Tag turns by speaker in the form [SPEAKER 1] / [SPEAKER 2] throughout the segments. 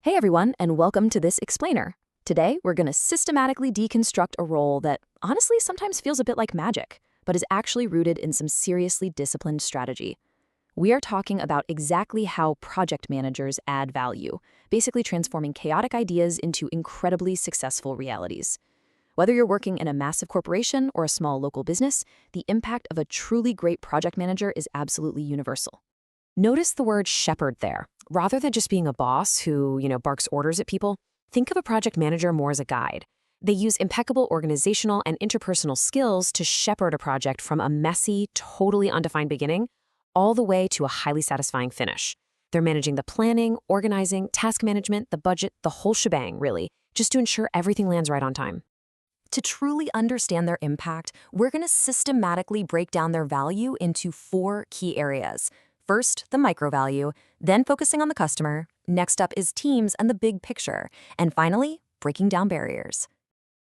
[SPEAKER 1] Hey everyone, and welcome to this explainer. Today, we're going to systematically deconstruct a role that honestly sometimes feels a bit like magic, but is actually rooted in some seriously disciplined strategy. We are talking about exactly how project managers add value, basically transforming chaotic ideas into incredibly successful realities. Whether you're working in a massive corporation or a small local business, the impact of a truly great project manager is absolutely universal. Notice the word shepherd there. Rather than just being a boss who barks orders at people, think of a project manager more as a guide. They use impeccable organizational and interpersonal skills to shepherd a project from a messy, totally undefined beginning all the way to a highly satisfying finish. They're managing the planning, organizing, task management, the budget, the whole shebang, really, just to ensure everything lands right on time. To truly understand their impact, we're going to systematically break down their value into four key areas. First, the micro value, then focusing on the customer. Next up is teams and the big picture. And finally, breaking down barriers.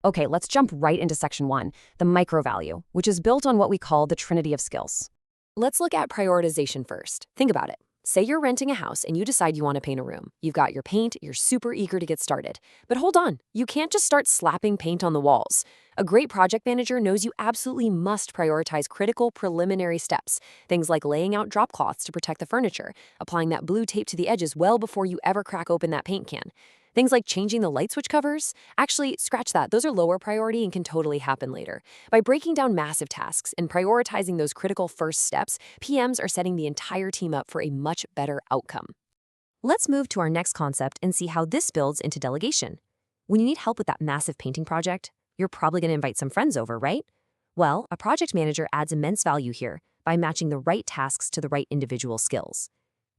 [SPEAKER 1] Okay, let's jump right into section one, the micro value, which is built on what we call the trinity of skills. Let's look at prioritization first. Think about it. Say you're renting a house and you decide you want to paint a room. You've got your paint, you're super eager to get started. But hold on, you can't just start slapping paint on the walls. A great project manager knows you absolutely must prioritize critical preliminary steps, things like laying out drop cloths to protect the furniture, applying that blue tape to the edges well before you ever crack open that paint can. Things like changing the light switch covers? Actually, scratch that. Those are lower priority and can totally happen later. By breaking down massive tasks and prioritizing those critical first steps, PMs are setting the entire team up for a much better outcome. Let's move to our next concept and see how this builds into delegation. When you need help with that massive painting project, you're probably going to invite some friends over, right? Well, a project manager adds immense value here by matching the right tasks to the right individual skills.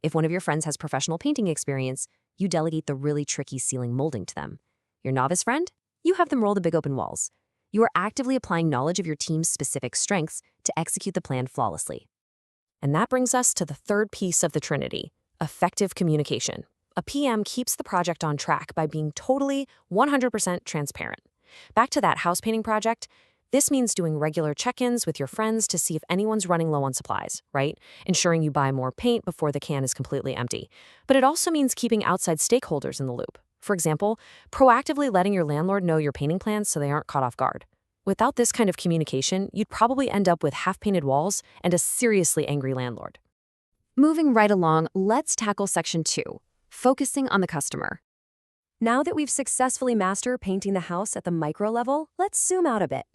[SPEAKER 1] If one of your friends has professional painting experience, you delegate the really tricky ceiling molding to them. Your novice friend? You have them roll the big open walls. You are actively applying knowledge of your team's specific strengths to execute the plan flawlessly. And that brings us to the third piece of the Trinity, effective communication. A PM keeps the project on track by being totally 100% transparent. Back to that house painting project, this means doing regular check-ins with your friends to see if anyone's running low on supplies, right? Ensuring you buy more paint before the can is completely empty. But it also means keeping outside stakeholders in the loop. For example, proactively letting your landlord know your painting plans so they aren't caught off guard. Without this kind of communication, you'd probably end up with half-painted walls and a seriously angry landlord. Moving right along, let's tackle section two, focusing on the customer. Now that we've successfully mastered painting the house at the micro level, let's zoom out a bit.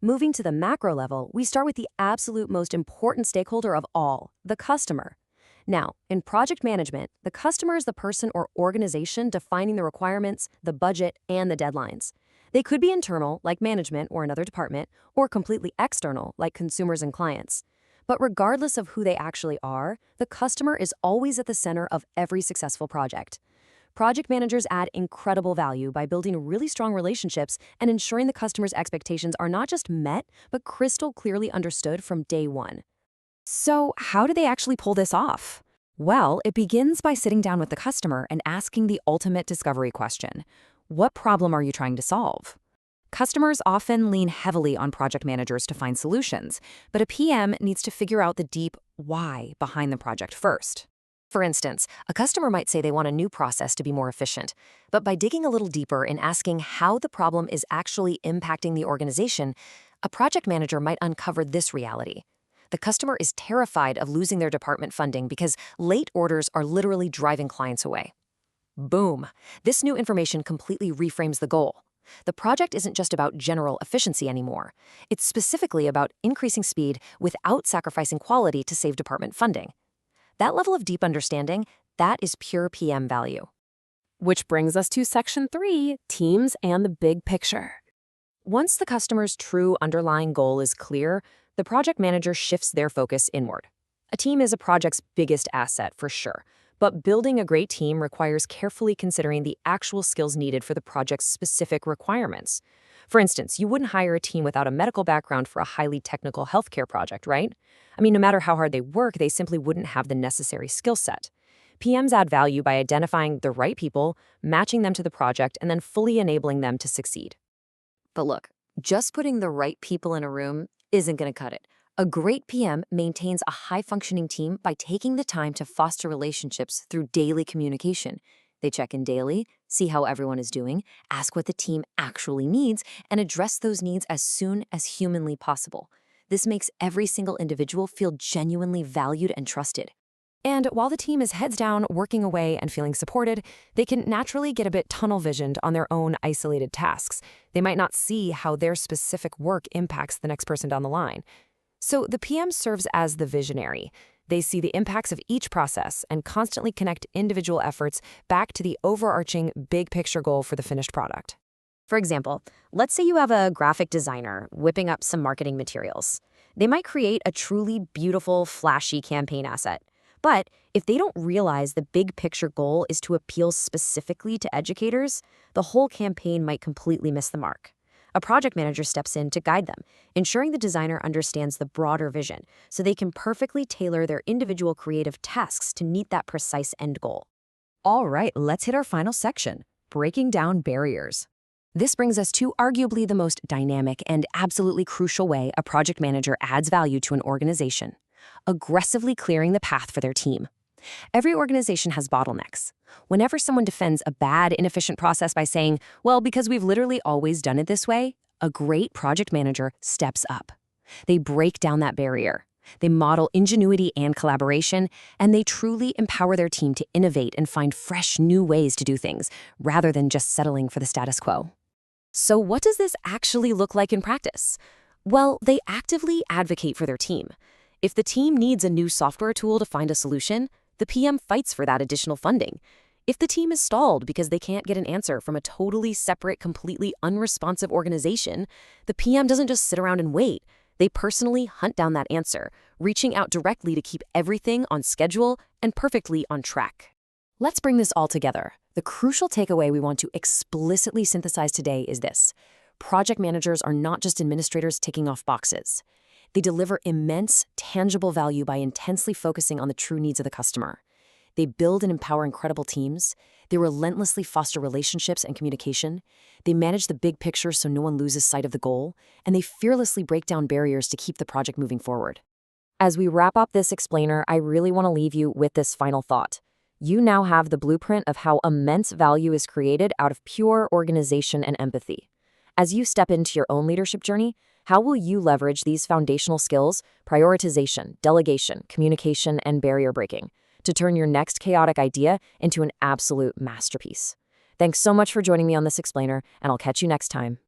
[SPEAKER 1] Moving to the macro level, we start with the absolute most important stakeholder of all, the customer. Now, in project management, the customer is the person or organization defining the requirements, the budget, and the deadlines. They could be internal, like management or another department, or completely external, like consumers and clients. But regardless of who they actually are, the customer is always at the center of every successful project. Project managers add incredible value by building really strong relationships and ensuring the customer's expectations are not just met, but crystal clearly understood from day one. So, how do they actually pull this off? Well, it begins by sitting down with the customer and asking the ultimate discovery question. What problem are you trying to solve? Customers often lean heavily on project managers to find solutions, but a PM needs to figure out the deep why behind the project first. For instance, a customer might say they want a new process to be more efficient, but by digging a little deeper and asking how the problem is actually impacting the organization, a project manager might uncover this reality. The customer is terrified of losing their department funding because late orders are literally driving clients away. Boom! This new information completely reframes the goal. The project isn't just about general efficiency anymore. It's specifically about increasing speed without sacrificing quality to save department funding. That level of deep understanding, that is pure PM value. Which brings us to section three, teams and the big picture. Once the customer's true underlying goal is clear, the project manager shifts their focus inward. A team is a project's biggest asset for sure, but building a great team requires carefully considering the actual skills needed for the project's specific requirements. For instance, you wouldn't hire a team without a medical background for a highly technical healthcare project, right? I mean, no matter how hard they work, they simply wouldn't have the necessary skill set. PMs add value by identifying the right people, matching them to the project, and then fully enabling them to succeed. But look, just putting the right people in a room isn't going to cut it. A great PM maintains a high-functioning team by taking the time to foster relationships through daily communication. They check in daily, see how everyone is doing, ask what the team actually needs, and address those needs as soon as humanly possible. This makes every single individual feel genuinely valued and trusted. And while the team is heads down, working away, and feeling supported, they can naturally get a bit tunnel-visioned on their own isolated tasks. They might not see how their specific work impacts the next person down the line. So the PM serves as the visionary. They see the impacts of each process and constantly connect individual efforts back to the overarching big picture goal for the finished product. For example, let's say you have a graphic designer whipping up some marketing materials. They might create a truly beautiful, flashy campaign asset. But if they don't realize the big picture goal is to appeal specifically to educators, the whole campaign might completely miss the mark. A project manager steps in to guide them, ensuring the designer understands the broader vision so they can perfectly tailor their individual creative tasks to meet that precise end goal. All right, let's hit our final section, breaking down barriers. This brings us to arguably the most dynamic and absolutely crucial way a project manager adds value to an organization: aggressively clearing the path for their team. Every organization has bottlenecks. Whenever someone defends a bad, inefficient process by saying, well, because we've literally always done it this way, a great project manager steps up. They break down that barrier. They model ingenuity and collaboration, and they truly empower their team to innovate and find fresh, new ways to do things, rather than just settling for the status quo. So what does this actually look like in practice? Well, they actively advocate for their team. If the team needs a new software tool to find a solution, the PM fights for that additional funding. If the team is stalled because they can't get an answer from a totally separate, completely unresponsive organization, the PM doesn't just sit around and wait. They personally hunt down that answer, reaching out directly to keep everything on schedule and perfectly on track. Let's bring this all together. The crucial takeaway we want to explicitly synthesize today is this: project managers are not just administrators ticking off boxes. They deliver immense, tangible value by intensely focusing on the true needs of the customer. They build and empower incredible teams. They relentlessly foster relationships and communication. They manage the big picture so no one loses sight of the goal. And they fearlessly break down barriers to keep the project moving forward. As we wrap up this explainer, I really want to leave you with this final thought. You now have the blueprint of how immense value is created out of pure organization and empathy. As you step into your own leadership journey, how will you leverage these foundational skills, prioritization, delegation, communication, and barrier breaking, to turn your next chaotic idea into an absolute masterpiece? Thanks so much for joining me on this explainer, and I'll catch you next time.